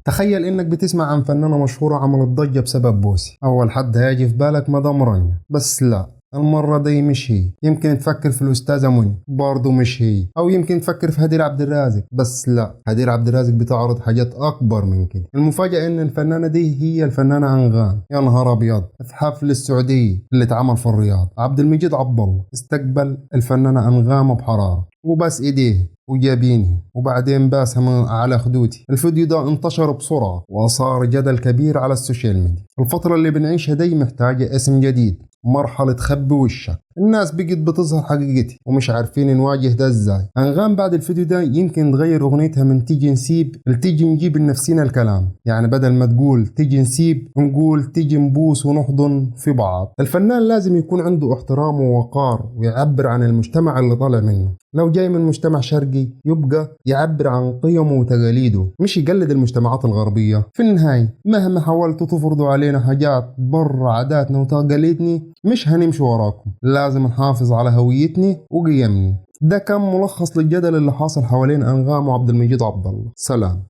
تخيل انك بتسمع عن فنانة مشهورة عملت ضجة بسبب بوسي. اول حد هيجي في بالك مدام رانيا، بس لا، المرة دي مش هي. يمكن تفكر في الأستاذة منى، برضه مش هي. أو يمكن تفكر في هدير عبد الرازق، بس لا، هدير عبد الرازق بتعرض حاجات أكبر من كده. المفاجأة إن الفنانة دي هي الفنانة أنغام. يا نهار أبيض! في حفل السعودية اللي اتعمل في الرياض، عبد المجيد عبد الله استقبل الفنانة أنغام بحرارة وبس إيديه وجابينه وبعدين باسها من على خدودي. الفيديو ده انتشر بسرعة وصار جدل كبير على السوشيال ميديا. الفترة اللي بنعيشها دي محتاجة اسم جديد، مرحلة خبي وشك. الناس بقت بتظهر حقيقتي ومش عارفين نواجه ده ازاي. انغام بعد الفيديو ده يمكن تغير اغنيتها من تيجي نسيب لتيجي نجيب لنفسينا الكلام. يعني بدل ما تقول تيجي نسيب نقول تيجي نبوس ونحضن في بعض. الفنان لازم يكون عنده احترام ووقار ويعبر عن المجتمع اللي طالع منه. لو جاي من مجتمع شرقي يبقى يعبر عن قيمه وتقاليده، مش يقلد المجتمعات الغربية. في النهاية مهما حاولتوا تفرضوا علينا حاجات بره عاداتنا وتقاليدنا مش هنمشي وراكم. لازم نحافظ على هويتنا وقيمنا. ده كان ملخص للجدل اللي حاصل حوالين أنغام وعبد المجيد عبد الله. سلام.